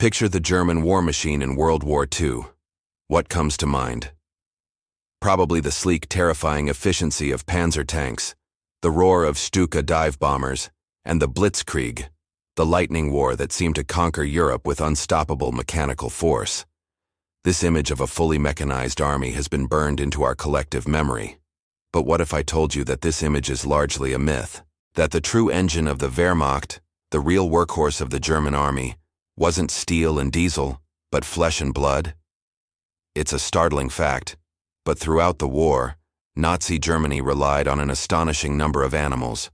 Picture the German war machine in World War II. What comes to mind? Probably the sleek, terrifying efficiency of Panzer tanks, the roar of Stuka dive bombers, and the Blitzkrieg, the lightning war that seemed to conquer Europe with unstoppable mechanical force. This image of a fully mechanized army has been burned into our collective memory. But what if I told you that this image is largely a myth? That the true engine of the Wehrmacht, the real workhorse of the German army, wasn't steel and diesel, but flesh and blood? It's a startling fact, but throughout the war, Nazi Germany relied on an astonishing number of animals.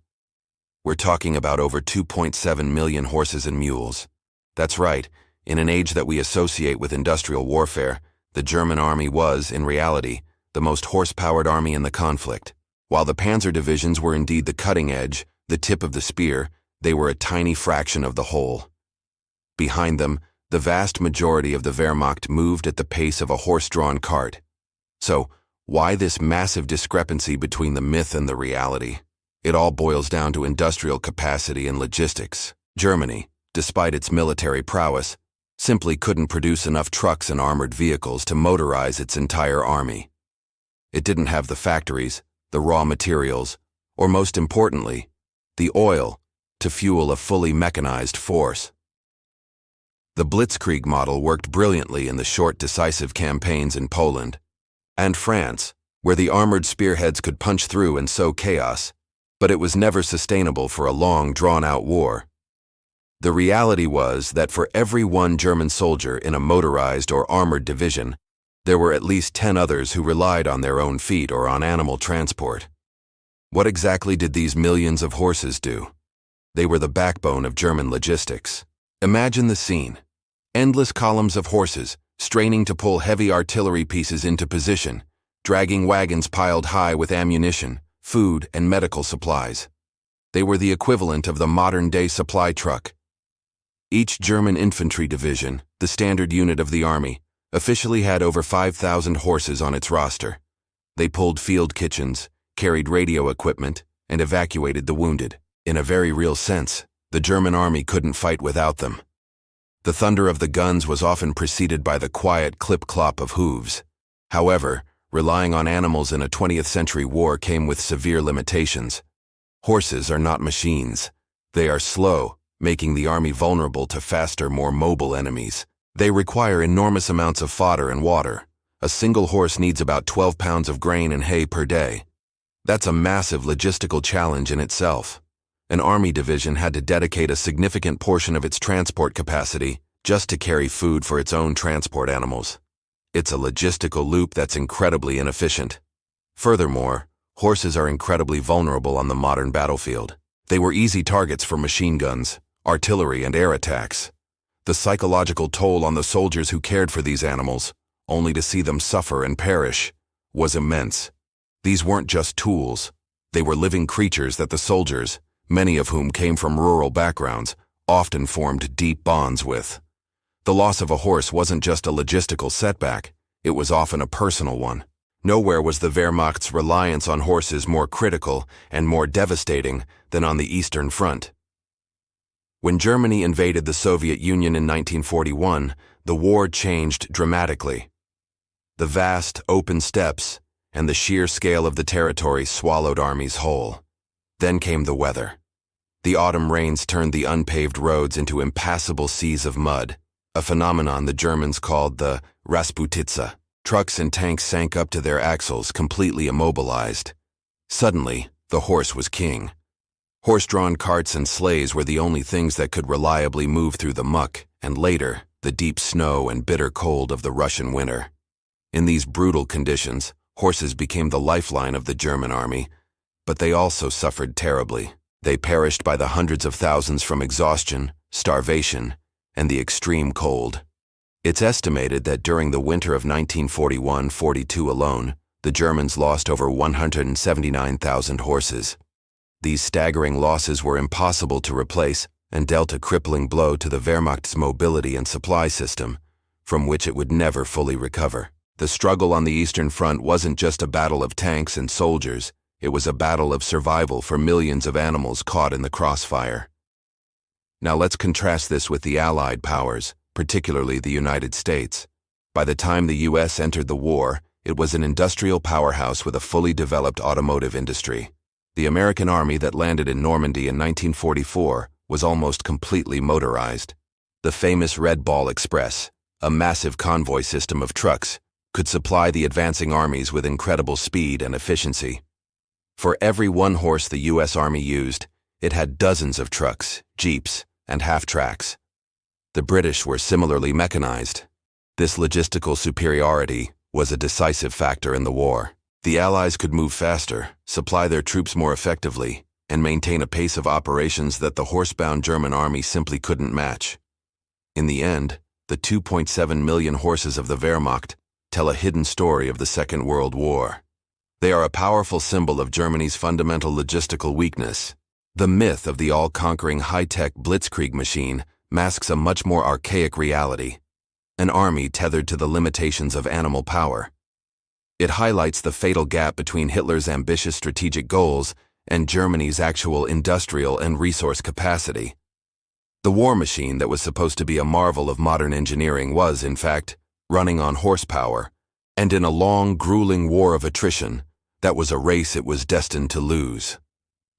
We're talking about over 2.7 million horses and mules. That's right, in an age that we associate with industrial warfare, the German army was, in reality, the most horse-powered army in the conflict. While the panzer divisions were indeed the cutting edge, the tip of the spear, they were a tiny fraction of the whole. Behind them, the vast majority of the Wehrmacht moved at the pace of a horse-drawn cart. So, why this massive discrepancy between the myth and the reality? It all boils down to industrial capacity and logistics. Germany, despite its military prowess, simply couldn't produce enough trucks and armored vehicles to motorize its entire army. It didn't have the factories, the raw materials, or most importantly, the oil to fuel a fully mechanized force. The Blitzkrieg model worked brilliantly in the short, decisive campaigns in Poland and France, where the armored spearheads could punch through and sow chaos, but it was never sustainable for a long, drawn-out war. The reality was that for every one German soldier in a motorized or armored division, there were at least 10 others who relied on their own feet or on animal transport. What exactly did these millions of horses do? They were the backbone of German logistics. Imagine the scene. Endless columns of horses, straining to pull heavy artillery pieces into position, dragging wagons piled high with ammunition, food, and medical supplies. They were the equivalent of the modern-day supply truck. Each German infantry division, the standard unit of the army, officially had over 5,000 horses on its roster. They pulled field kitchens, carried radio equipment, and evacuated the wounded. In a very real sense, the German army couldn't fight without them. The thunder of the guns was often preceded by the quiet clip-clop of hooves. However, relying on animals in a 20th century war came with severe limitations. Horses are not machines. They are slow, making the army vulnerable to faster, more mobile enemies. They require enormous amounts of fodder and water. A single horse needs about 12 pounds of grain and hay per day. That's a massive logistical challenge in itself. An army division had to dedicate a significant portion of its transport capacity just to carry food for its own transport animals. It's a logistical loop that's incredibly inefficient. Furthermore, horses are incredibly vulnerable on the modern battlefield. They were easy targets for machine guns, artillery, and air attacks. The psychological toll on the soldiers who cared for these animals, only to see them suffer and perish, was immense. These weren't just tools. They were living creatures that the soldiers, many of whom came from rural backgrounds, often formed deep bonds with. The loss of a horse wasn't just a logistical setback, it was often a personal one. Nowhere was the Wehrmacht's reliance on horses more critical and more devastating than on the Eastern Front. When Germany invaded the Soviet Union in 1941, the war changed dramatically. The vast, open steppes and the sheer scale of the territory swallowed armies whole. Then came the weather. The autumn rains turned the unpaved roads into impassable seas of mud, a phenomenon the Germans called the Rasputitsa. Trucks and tanks sank up to their axles, completely immobilized. Suddenly, the horse was king. Horse-drawn carts and sleighs were the only things that could reliably move through the muck, and later, the deep snow and bitter cold of the Russian winter. In these brutal conditions, horses became the lifeline of the German army, but they also suffered terribly. They perished by the hundreds of thousands from exhaustion, starvation, and the extreme cold. It's estimated that during the winter of 1941-42 alone, the Germans lost over 179,000 horses. These staggering losses were impossible to replace and dealt a crippling blow to the Wehrmacht's mobility and supply system, from which it would never fully recover. The struggle on the Eastern Front wasn't just a battle of tanks and soldiers, it was a battle of survival for millions of animals caught in the crossfire. Now let's contrast this with the Allied powers, particularly the United States. By the time the U.S. entered the war, it was an industrial powerhouse with a fully developed automotive industry. The American Army that landed in Normandy in 1944 was almost completely motorized. The famous Red Ball Express, a massive convoy system of trucks, could supply the advancing armies with incredible speed and efficiency. For every one horse the U.S. Army used, it had dozens of trucks, jeeps, and half-tracks. The British were similarly mechanized. This logistical superiority was a decisive factor in the war. The Allies could move faster, supply their troops more effectively, and maintain a pace of operations that the horse-bound German army simply couldn't match. In the end, the 2.7 million horses of the Wehrmacht tell a hidden story of the Second World War. They are a powerful symbol of Germany's fundamental logistical weakness. The myth of the all-conquering high-tech Blitzkrieg machine masks a much more archaic reality, an army tethered to the limitations of animal power. It highlights the fatal gap between Hitler's ambitious strategic goals and Germany's actual industrial and resource capacity. The war machine that was supposed to be a marvel of modern engineering was, in fact, running on horsepower, and in a long, grueling war of attrition, that was a race it was destined to lose.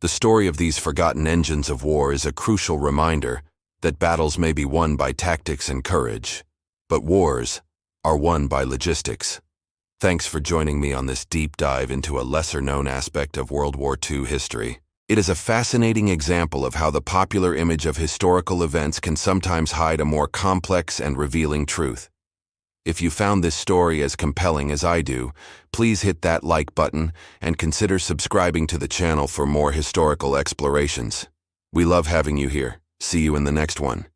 The story of these forgotten engines of war is a crucial reminder that battles may be won by tactics and courage, but wars are won by logistics. Thanks for joining me on this deep dive into a lesser-known aspect of World War II history. It is a fascinating example of how the popular image of historical events can sometimes hide a more complex and revealing truth. If you found this story as compelling as I do, please hit that like button and consider subscribing to the channel for more historical explorations. We love having you here. See you in the next one.